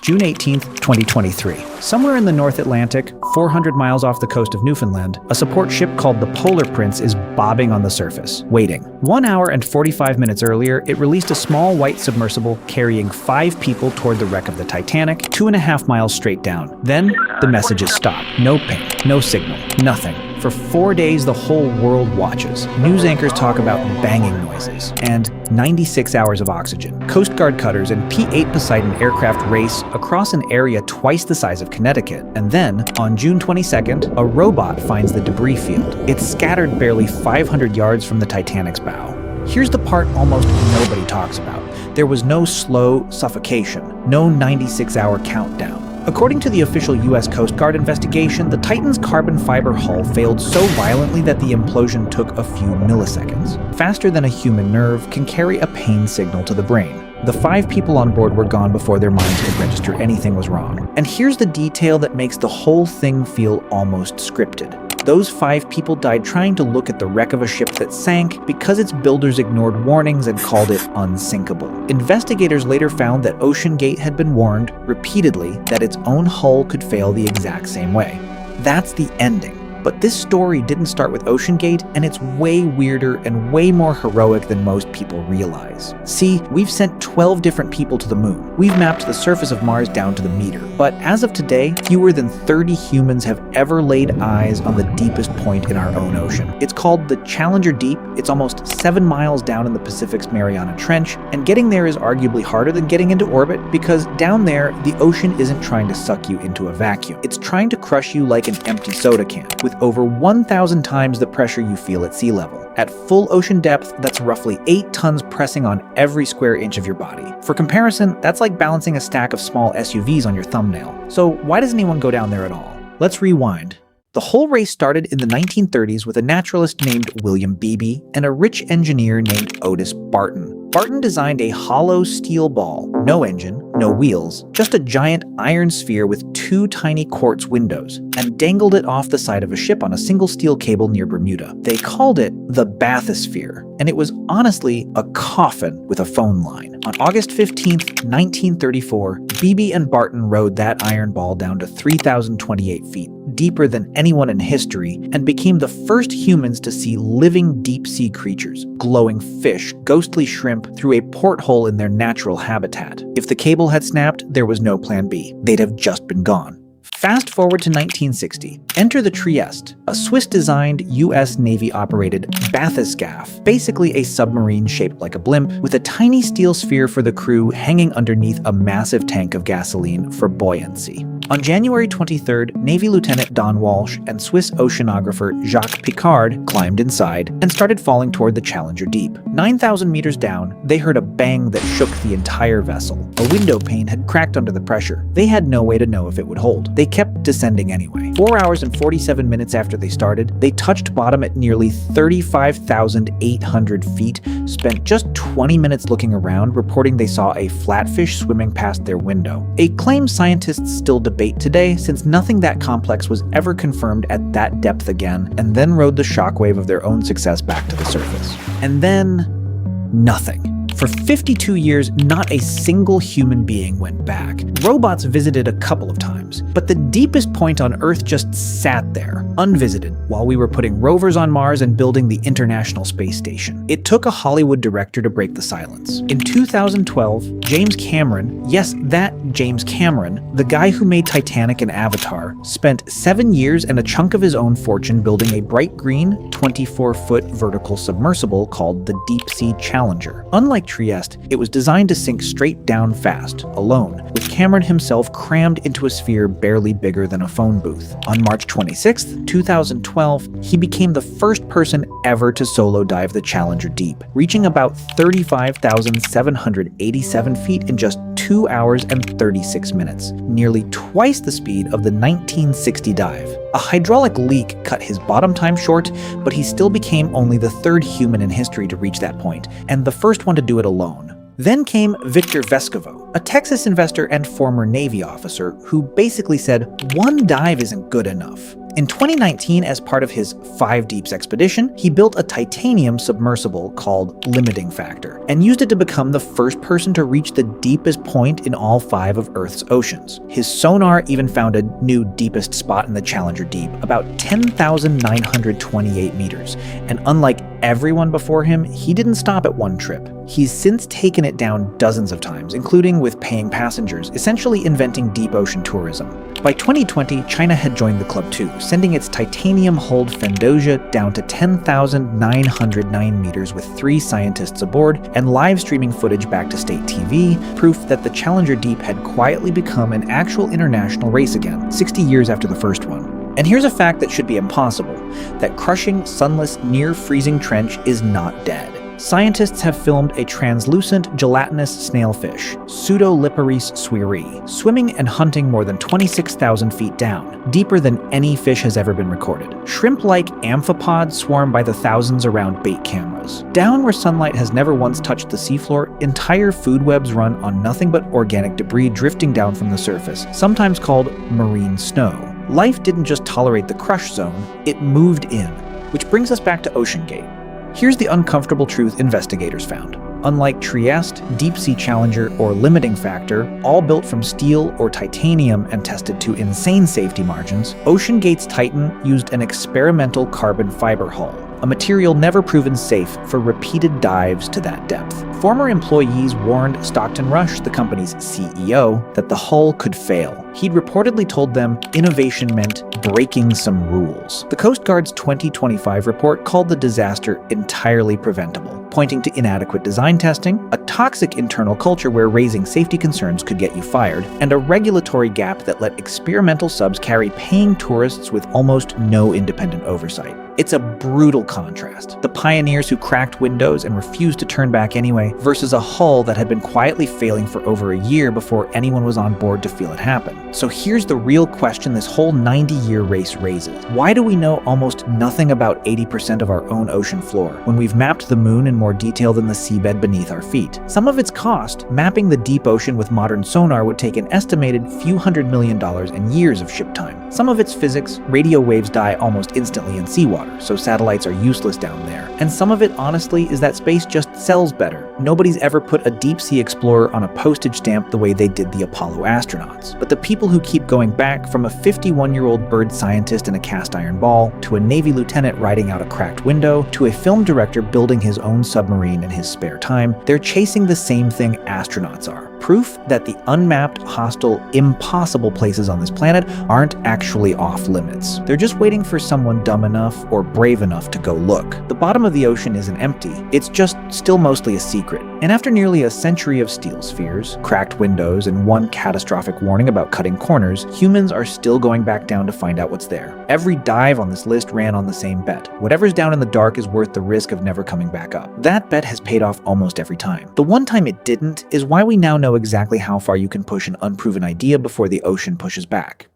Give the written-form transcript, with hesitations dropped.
June 18th, 2023. Somewhere in the North Atlantic, 400 miles off the coast of Newfoundland, a support ship called the Polar Prince is bobbing on the surface, waiting. 1 hour and 45 minutes earlier, it released a small white submersible carrying 5 people toward the wreck of the Titanic, 2.5 miles straight down. Then, the messages stop. No ping, no signal, nothing. For 4 days, the whole world watches. News anchors talk about banging noises and 96 hours of oxygen. Coast Guard cutters and P-8 Poseidon aircraft race across an area twice the size of Connecticut. And then, on June 22nd, a robot finds the debris field. It's scattered barely 500 yards from the Titanic's bow. Here's the part almost nobody talks about. There was no slow suffocation, no 96-hour countdown. According to the official U.S. Coast Guard investigation, the Titan's carbon fiber hull failed so violently that the implosion took a few milliseconds. Faster than a human nerve can carry a pain signal to the brain. The 5 people on board were gone before their minds could register anything was wrong. And here's the detail that makes the whole thing feel almost scripted. Those 5 people died trying to look at the wreck of a ship that sank because its builders ignored warnings and called it unsinkable. Investigators later found that OceanGate had been warned repeatedly that its own hull could fail the exact same way. That's the ending. But this story didn't start with OceanGate, and it's way weirder and way more heroic than most people realize. See, we've sent 12 different people to the moon. We've mapped the surface of Mars down to the meter. But as of today, fewer than 30 humans have ever laid eyes on the deepest point in our own ocean. It's called the Challenger Deep. It's almost 7 miles down in the Pacific's Mariana Trench, and getting there is arguably harder than getting into orbit because down there, the ocean isn't trying to suck you into a vacuum. It's trying to crush you like an empty soda can, with over 1,000 times the pressure you feel at sea level. At full ocean depth, that's roughly 8 tons pressing on every square inch of your body. For comparison, that's like balancing a stack of small SUVs on your thumbnail. So why does anyone go down there at all? Let's rewind. The whole race started in the 1930s with a naturalist named William Beebe and a rich engineer named Otis Barton. Barton designed a hollow steel ball, no engine, no wheels, just a giant iron sphere with 2 tiny quartz windows, and dangled it off the side of a ship on a single steel cable near Bermuda. They called it the bathysphere, and it was honestly a coffin with a phone line. On August 15th, 1934, Beebe and Barton rode that iron ball down to 3,028 feet, deeper than anyone in history, and became the first humans to see living deep-sea creatures, glowing fish, ghostly shrimp, through a porthole in their natural habitat. If the cable had snapped, there was no plan B. They'd have just been gone. Fast forward to 1960. Enter the Trieste, a Swiss-designed, US Navy-operated bathyscaphe, basically a submarine shaped like a blimp, with a tiny steel sphere for the crew hanging underneath a massive tank of gasoline for buoyancy. On January 23rd, Navy Lieutenant Don Walsh and Swiss oceanographer Jacques Picard climbed inside and started falling toward the Challenger Deep. 9,000 meters down, they heard a bang that shook the entire vessel. A window pane had cracked under the pressure. They had no way to know if it would hold. They kept descending anyway. 4 hours and 47 minutes after they started, they touched bottom at nearly 35,800 feet, spent just 20 minutes looking around, reporting they saw a flatfish swimming past their window. A claim scientists still debate today, since nothing that complex was ever confirmed at that depth again, and then rode the shockwave of their own success back to the surface. And then, nothing. For 52 years, not a single human being went back. Robots visited a couple of times, but the deepest point on Earth just sat there, unvisited, while we were putting rovers on Mars and building the International Space Station. It took a Hollywood director to break the silence. In 2012, James Cameron, yes, that James Cameron, the guy who made Titanic and Avatar, spent 7 years and a chunk of his own fortune building a bright green, 24-foot vertical submersible called the Deep Sea Challenger. Unlike Trieste, it was designed to sink straight down fast, alone, with Cameron himself crammed into a sphere barely bigger than a phone booth. On March 26, 2012, he became the first person ever to solo dive the Challenger Deep, reaching about 35,787 feet in just 2 hours and 36 minutes, nearly twice the speed of the 1960 dive. A hydraulic leak cut his bottom time short, but he still became only the 3rd human in history to reach that point, and the first one to do it alone. Then came Victor Vescovo, a Texas investor and former Navy officer who basically said, one dive isn't good enough. In 2019, as part of his 5 Deeps expedition, he built a titanium submersible called Limiting Factor, and used it to become the first person to reach the deepest point in all 5 of Earth's oceans. His sonar even found a new deepest spot in the Challenger Deep, about 10,928 meters, and unlike everyone before him, he didn't stop at one trip. He's since taken it down dozens of times, including with paying passengers, essentially inventing deep ocean tourism. By 2020, China had joined the club too, sending its titanium-hulled Fendosia down to 10,909 meters with 3 scientists aboard, and live streaming footage back to state TV, proof that the Challenger Deep had quietly become an actual international race again, 60 years after the first one. And here's a fact that should be impossible: that crushing, sunless, near-freezing trench is not dead. Scientists have filmed a translucent, gelatinous snailfish, Pseudoliparis swiri, swimming and hunting more than 26,000 feet down, deeper than any fish has ever been recorded. Shrimp-like amphipods swarm by the thousands around bait cameras. Down where sunlight has never once touched the seafloor, entire food webs run on nothing but organic debris drifting down from the surface, sometimes called marine snow. Life didn't just tolerate the crush zone, it moved in. Which brings us back to OceanGate. Here's the uncomfortable truth investigators found. Unlike Trieste, Deep Sea Challenger, or Limiting Factor, all built from steel or titanium and tested to insane safety margins, OceanGate's Titan used an experimental carbon fiber hull, a material never proven safe for repeated dives to that depth. Former employees warned Stockton Rush, the company's CEO, that the hull could fail. He'd reportedly told them innovation meant breaking some rules. The Coast Guard's 2025 report called the disaster entirely preventable, pointing to inadequate design testing, a toxic internal culture where raising safety concerns could get you fired, and a regulatory gap that let experimental subs carry paying tourists with almost no independent oversight. It's a brutal contrast. The pioneers who cracked windows and refused to turn back anyway, versus a hull that had been quietly failing for over a year before anyone was on board to feel it happen. So here's the real question this whole 90-year race raises. Why do we know almost nothing about 80% of our own ocean floor when we've mapped the moon in more detail than the seabed beneath our feet? Some of its cost, mapping the deep ocean with modern sonar, would take an estimated few $100 million and years of ship time. Some of its physics, radio waves die almost instantly in seawater, so satellites are useless down there. And some of it, honestly, is that space just sells better. Nobody's ever put a deep-sea explorer on a postage stamp the way they did the Apollo astronauts. But the people who keep going back, from a 51-year-old bird scientist in a cast-iron ball, to a Navy lieutenant riding out a cracked window, to a film director building his own submarine in his spare time, they're chasing the same thing astronauts are. Proof that the unmapped, hostile, impossible places on this planet aren't actually off limits. They're just waiting for someone dumb enough or brave enough to go look. The bottom of the ocean isn't empty, it's just still mostly a secret. And after nearly a century of steel spheres, cracked windows, and one catastrophic warning about cutting corners, humans are still going back down to find out what's there. Every dive on this list ran on the same bet. Whatever's down in the dark is worth the risk of never coming back up. That bet has paid off almost every time. The one time it didn't is why we now know exactly how far you can push an unproven idea before the ocean pushes back.